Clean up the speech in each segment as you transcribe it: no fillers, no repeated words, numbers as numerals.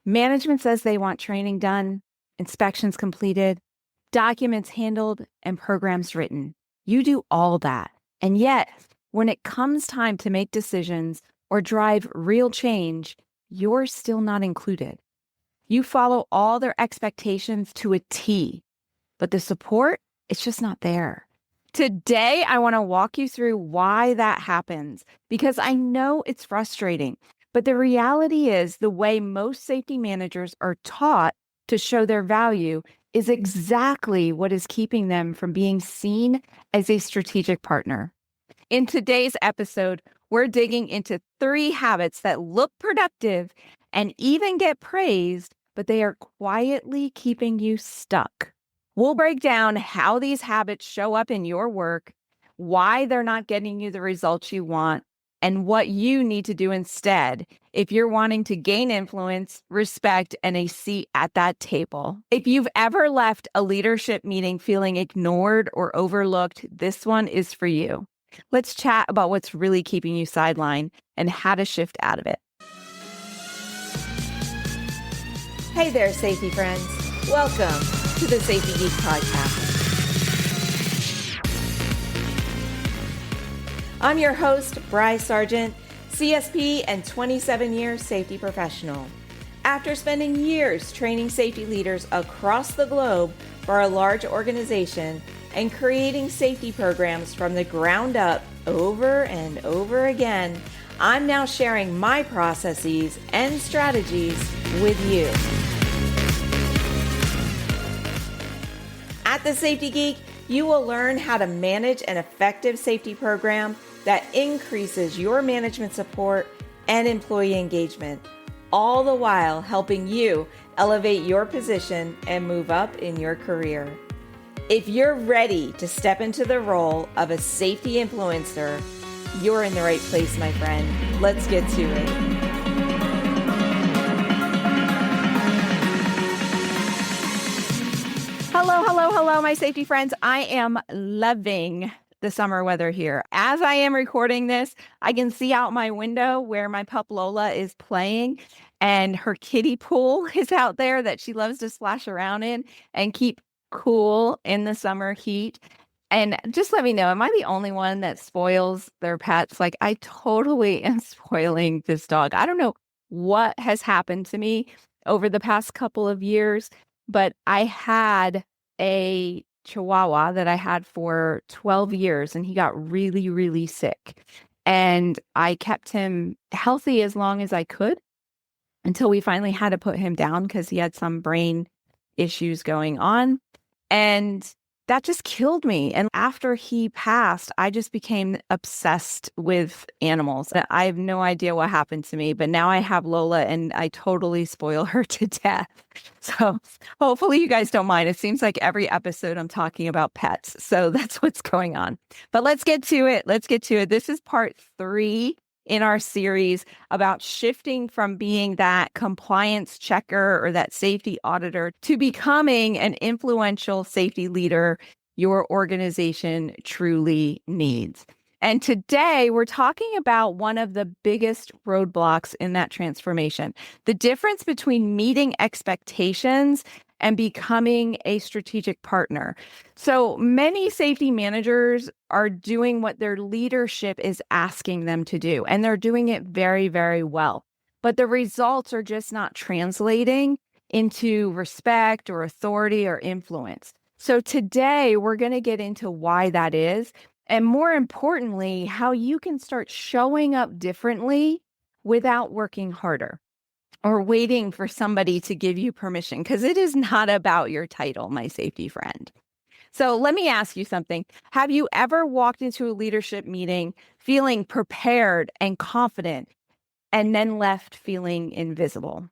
Management says they want training done, inspections completed, documents handled, and programs written. You do all that. And yet, when it comes time to make decisions or drive real change, you're still not included. You follow all their expectations to a T, but the support, it's just not there. Today, I want to walk you through why that happens, because I know it's frustrating, but the reality is the way most safety managers are taught to show their value is exactly what is keeping them from being seen as a strategic partner. In today's episode, we're digging into 3 habits that look productive and even get praised, but they are quietly keeping you stuck. We'll break down how these habits show up in your work, why they're not getting you the results you want, and what you need to do instead if you're wanting to gain influence, respect, and a seat at that table. If you've ever left a leadership meeting feeling ignored or overlooked, this one is for you. Let's chat about what's really keeping you sidelined and how to shift out of it. Hey there, safety friends. Welcome to the Safety Geek Podcast. I'm your host, Bryce Sargent, CSP and 27-year safety professional. After spending years training safety leaders across the globe for a large organization and creating safety programs from the ground up over and over again, I'm now sharing my processes and strategies with you. At the Safety Geek, you will learn how to manage an effective safety program that increases your management support and employee engagement, all the while helping you elevate your position and move up in your career. If you're ready to step into the role of a safety influencer, you're in the right place, my friend. Let's get to it. Hello, my safety friends. I am loving the summer weather here. As I am recording this, I can see out my window where my pup Lola is playing, and her kiddie pool is out there that she loves to splash around in and keep cool in the summer heat. And just let me know, am I the only one that spoils their pets? Like, I totally am spoiling this dog. I don't know what has happened to me over the past couple of years, but I had a Chihuahua that I had for 12 years, and he got really, really sick. And I kept him healthy as long as I could until we finally had to put him down because he had some brain issues going on. And that just killed me. And after he passed, I just became obsessed with animals. I have no idea what happened to me, but now I have Lola and I totally spoil her to death. So hopefully you guys don't mind. It seems like every episode I'm talking about pets. So that's what's going on. But let's get to it. This is part 3 in our series about shifting from being that compliance checker or that safety auditor to becoming an influential safety leader your organization truly needs. And today we're talking about one of the biggest roadblocks in that transformation, the difference between meeting expectations and becoming a strategic partner. So many safety managers are doing what their leadership is asking them to do, and they're doing it very, very well. But the results are just not translating into respect or authority or influence. So today we're going to get into why that is, and more importantly, how you can start showing up differently without working harder or waiting for somebody to give you permission, because it is not about your title, my safety friend. So let me ask you something. Have you ever walked into a leadership meeting feeling prepared and confident and then left feeling invisible?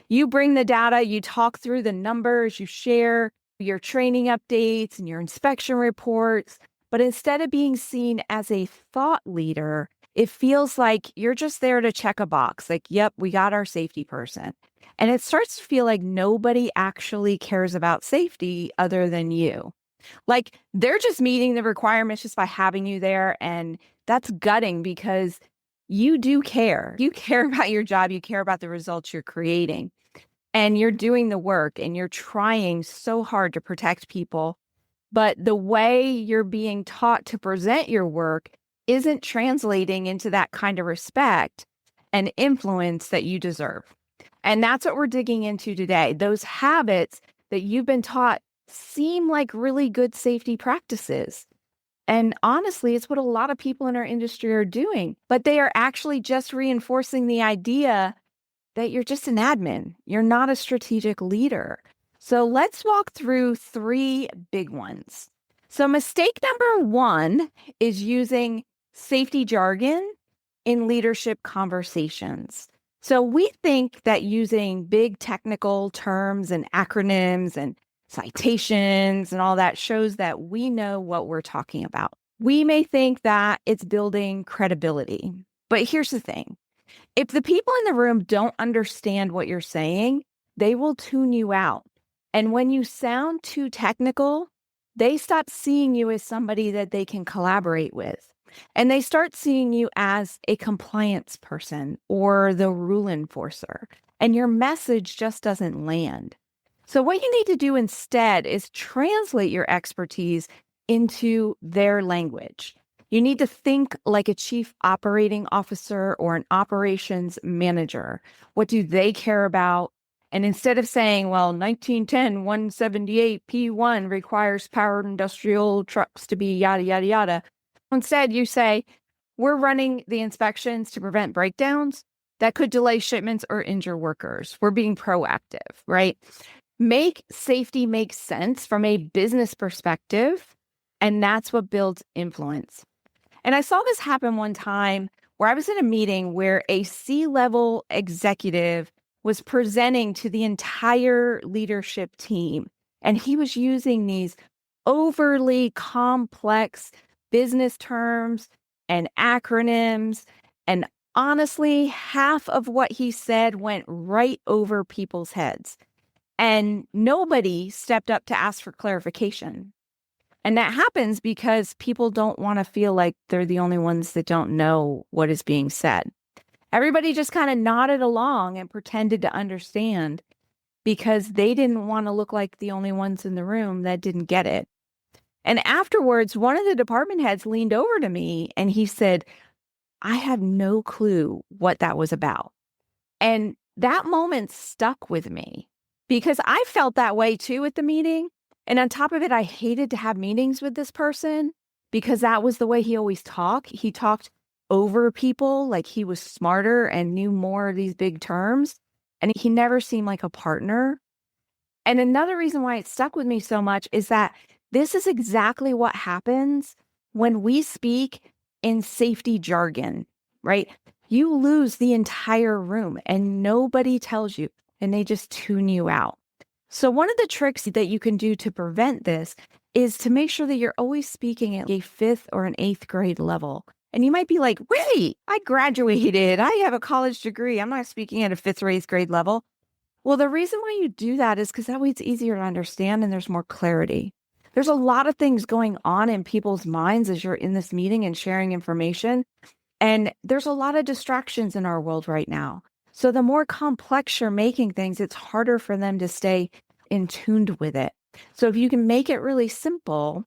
You bring the data, you talk through the numbers, you share your training updates and your inspection reports, but instead of being seen as a thought leader, it feels like you're just there to check a box. Like, yep, we got our safety person. And it starts to feel like nobody actually cares about safety other than you. Like, they're just meeting the requirements just by having you there. And that's gutting because you do care. You care about your job. You care about the results you're creating. and you're doing the work and you're trying so hard to protect people, but the way you're being taught to present your work isn't translating into that kind of respect and influence that you deserve. And that's what we're digging into today. Those habits that you've been taught seem like really good safety practices. And honestly, it's what a lot of people in our industry are doing, but they are actually just reinforcing the idea that you're just an admin. You're not a strategic leader. So let's walk through three big ones. So mistake number one is using safety jargon in leadership conversations. So we think that using big technical terms and acronyms and citations and all that shows that we know what we're talking about. We may think that it's building credibility, but here's the thing. If the people in the room don't understand what you're saying, they will tune you out. And when you sound too technical, they stop seeing you as somebody that they can collaborate with. And they start seeing you as a compliance person or the rule enforcer. And your message just doesn't land. So what you need to do instead is translate your expertise into their language. You need to think like a chief operating officer or an operations manager. What do they care about? And instead of saying, well, 1910 178 P1 requires powered industrial trucks to be yada, yada, yada. Instead, you say, we're running the inspections to prevent breakdowns that could delay shipments or injure workers. We're being proactive, right? Make safety make sense from a business perspective, and that's what builds influence. And I saw this happen one time where I was in a meeting where a C-level executive was presenting to the entire leadership team, and he was using these overly complex business terms and acronyms. And honestly, half of what he said went right over people's heads. And nobody stepped up to ask for clarification. And that happens because people don't want to feel like they're the only ones that don't know what is being said. Everybody just kind of nodded along and pretended to understand because they didn't want to look like the only ones in the room that didn't get it. And afterwards, one of the department heads leaned over to me and he said, I have no clue what that was about. And that moment stuck with me because I felt that way too at the meeting. And on top of it, I hated to have meetings with this person because that was the way he always talked. He talked over people like he was smarter and knew more of these big terms. And he never seemed like a partner. And another reason why it stuck with me so much is that this is exactly what happens when we speak in safety jargon, right? You lose the entire room and nobody tells you and they just tune you out. So one of the tricks that you can do to prevent this is to make sure that you're always speaking at a 5th or an 8th grade level. And you might be like, wait, I graduated. I have a college degree. I'm not speaking at a 5th or 8th grade level. Well, the reason why you do that is because that way it's easier to understand and there's more clarity. There's a lot of things going on in people's minds as you're in this meeting and sharing information. And there's a lot of distractions in our world right now. So the more complex you're making things, it's harder for them to stay in tuned with it. So if you can make it really simple,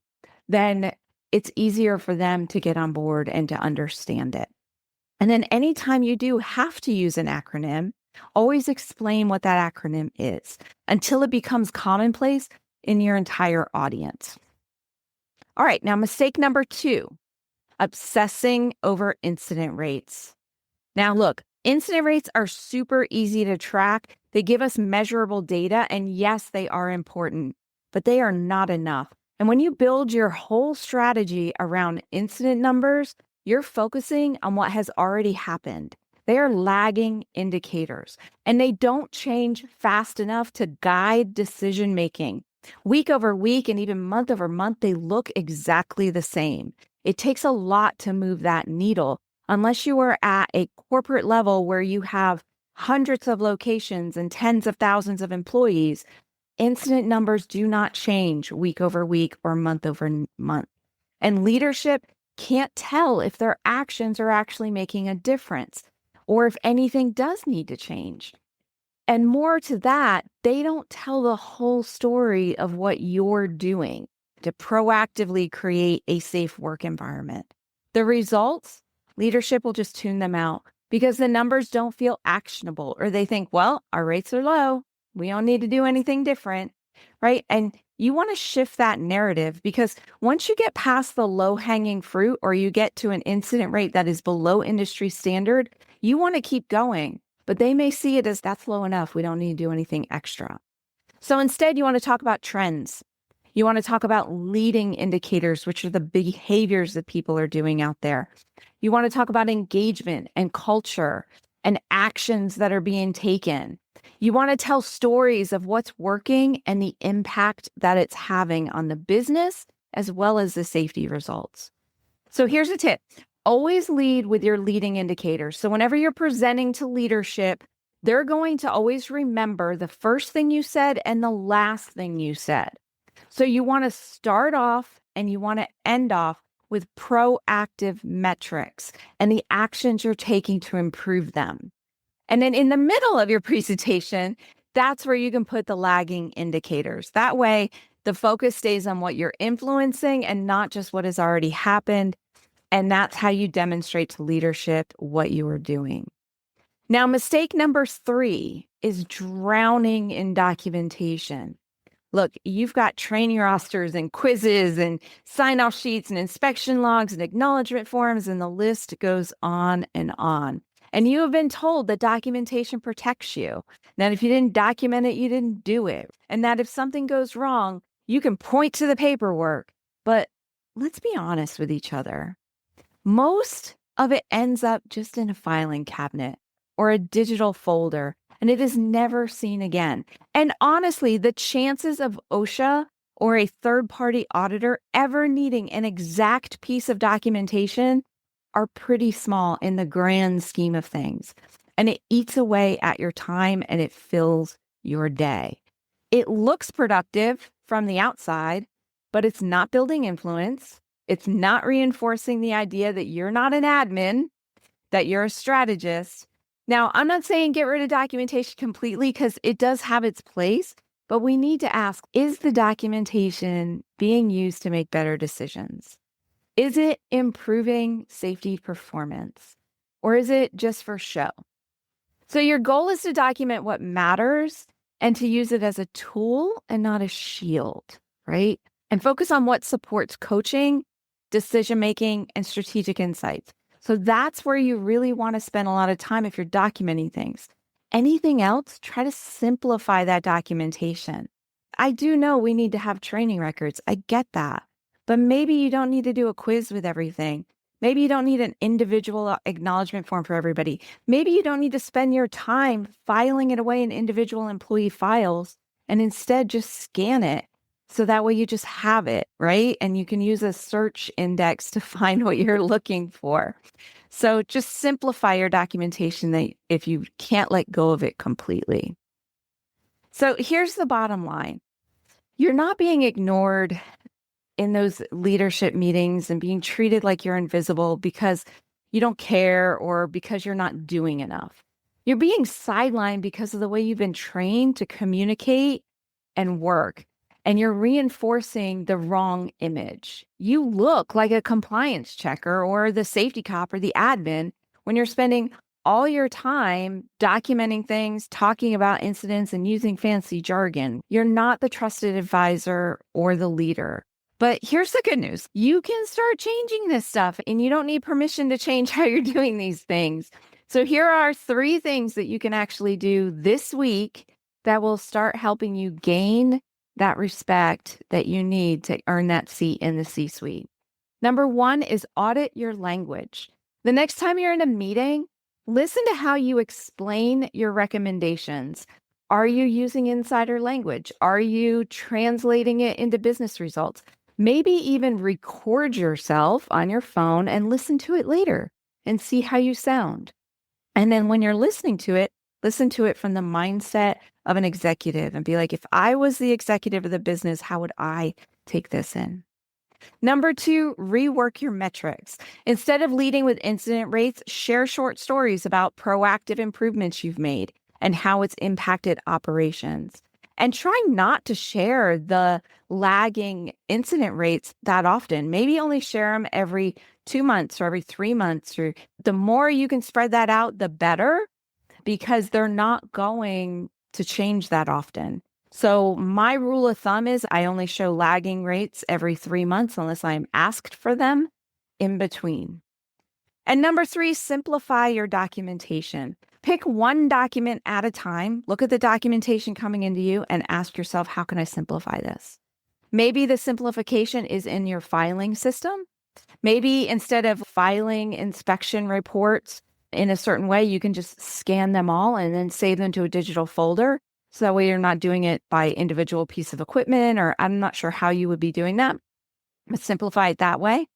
then it's easier for them to get on board and to understand it. And then anytime you do have to use an acronym, always explain what that acronym is until it becomes commonplace in your entire audience. All right, now mistake number 2, obsessing over incident rates. Now look, incident rates are super easy to track. They give us measurable data, and yes, they are important, but they are not enough. And when you build your whole strategy around incident numbers, you're focusing on what has already happened. They are lagging indicators, and they don't change fast enough to guide decision making. Week over week and even month over month, they look exactly the same. It takes a lot to move that needle unless you are at a corporate level where you have hundreds of locations and tens of thousands of employees. Incident numbers do not change week over week or month over month. And leadership can't tell if their actions are actually making a difference or if anything does need to change. And more to that, they don't tell the whole story of what you're doing to proactively create a safe work environment. The results, leadership will just tune them out because the numbers don't feel actionable, or they think, well, our rates are low. We don't need to do anything different, right? And you want to shift that narrative, because once you get past the low-hanging fruit, or you get to an incident rate that is below industry standard, you want to keep going, but they may see it as that's low enough. We don't need to do anything extra. So instead, you want to talk about trends. You want to talk about leading indicators, which are the behaviors that people are doing out there. You want to talk about engagement and culture and actions that are being taken. You want to tell stories of what's working and the impact that it's having on the business, as well as the safety results. So here's a tip. Always lead with your leading indicators. So whenever you're presenting to leadership, they're going to always remember the first thing you said and the last thing you said. So you want to start off and you want to end off with proactive metrics and the actions you're taking to improve them. And then in the middle of your presentation, that's where you can put the lagging indicators. That way, the focus stays on what you're influencing and not just what has already happened. And that's how you demonstrate to leadership what you are doing. Now, mistake number 3 is drowning in documentation. Look, you've got training rosters and quizzes and sign-off sheets and inspection logs and acknowledgement forms, and the list goes on and on. And you have been told that documentation protects you, that if you didn't document it, you didn't do it, and that if something goes wrong, you can point to the paperwork. But let's be honest with each other. Most of it ends up just in a filing cabinet or a digital folder, and it is never seen again. And honestly, the chances of OSHA or a third-party auditor ever needing an exact piece of documentation are pretty small in the grand scheme of things. And it eats away at your time and it fills your day. It looks productive from the outside, but it's not building influence. It's not reinforcing the idea that you're not an admin, that you're a strategist. Now, I'm not saying get rid of documentation completely, because it does have its place, but we need to ask, is the documentation being used to make better decisions? Is it improving safety performance, or is it just for show? So your goal is to document what matters and to use it as a tool and not a shield, right? And focus on what supports coaching, decision-making, and strategic insights. So that's where you really want to spend a lot of time if you're documenting things. Anything else, try to simplify that documentation. I do know we need to have training records. I get that. But maybe you don't need to do a quiz with everything. Maybe you don't need an individual acknowledgement form for everybody. Maybe you don't need to spend your time filing it away in individual employee files, and instead just scan it. So that way you just have it, right? And you can use a search index to find what you're looking for. So just simplify your documentation if you can't let go of it completely. So here's the bottom line. You're not being ignored in those leadership meetings and being treated like you're invisible because you don't care or because you're not doing enough. You're being sidelined because of the way you've been trained to communicate and work, and you're reinforcing the wrong image. You look like a compliance checker or the safety cop or the admin when you're spending all your time documenting things, talking about incidents, and using fancy jargon. You're not the trusted advisor or the leader. But here's the good news. You can start changing this stuff, and you don't need permission to change how you're doing these things. So here are 3 things that you can actually do this week that will start helping you gain that respect that you need to earn that seat in the C-suite. Number 1 is audit your language. The next time you're in a meeting, listen to how you explain your recommendations. Are you using insider language? Are you translating it into business results? Maybe even record yourself on your phone and listen to it later and see how you sound. And then when you're listening to it, listen to it from the mindset of an executive and be like, if I was the executive of the business, how would I take this in? Number 2, rework your metrics. Instead of leading with incident rates, share short stories about proactive improvements you've made and how it's impacted operations. And try not to share the lagging incident rates that often. Maybe only share them every 2 months or every 3 months. Or the more you can spread that out, the better, because they're not going to change that often. So my rule of thumb is I only show lagging rates every 3 months unless I'm asked for them in between. And number 3, simplify your documentation. Pick one document at a time. Look at the documentation coming into you and ask yourself, how can I simplify this? Maybe the simplification is in your filing system. Maybe instead of filing inspection reports in a certain way, you can just scan them all and then save them to a digital folder. So that way you're not doing it by individual piece of equipment, or I'm not sure how you would be doing that, but simplify it that way.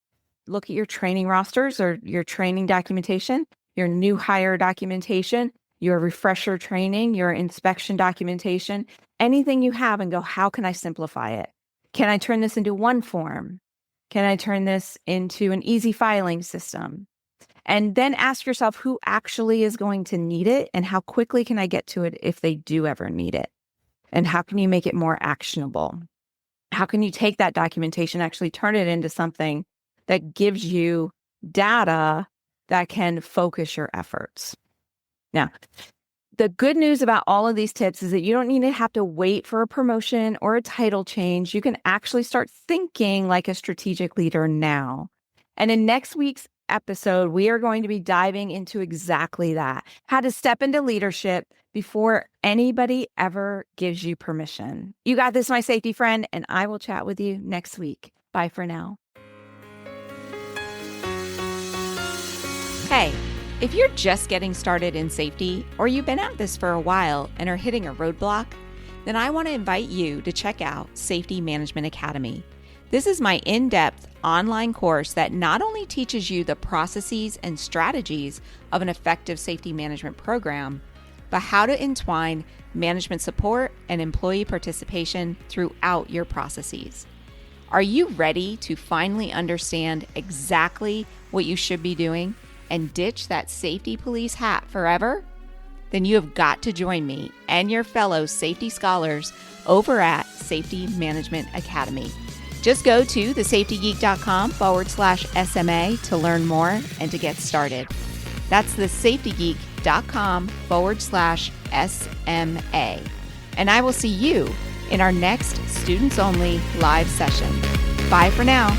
Look at your training rosters or your training documentation, your new hire documentation, your refresher training, your inspection documentation, anything you have, and go, how can I simplify it? Can I turn this into one form? Can I turn this into an easy filing system? And then ask yourself who actually is going to need it and how quickly can I get to it if they do ever need it? And how can you make it more actionable? How can you take that documentation, actually turn it into something that gives you data that can focus your efforts? Now, the good news about all of these tips is that you don't need to have to wait for a promotion or a title change. You can actually start thinking like a strategic leader now. And in next week's episode, we are going to be diving into exactly that, how to step into leadership before anybody ever gives you permission. You got this, my safety friend, and I will chat with you next week. Bye for now. Hey, if you're just getting started in safety, or you've been at this for a while and are hitting a roadblock, then I want to invite you to check out Safety Management Academy. This is my in-depth online course that not only teaches you the processes and strategies of an effective safety management program, but how to entwine management support and employee participation throughout your processes. Are you ready to finally understand exactly what you should be doing and ditch that safety police hat forever? Then you have got to join me and your fellow safety scholars over at Safety Management Academy. Just go to thesafetygeek.com/SMA to learn more and to get started. That's thesafetygeek.com/SMA. And I will see you in our next students only live session. Bye for now.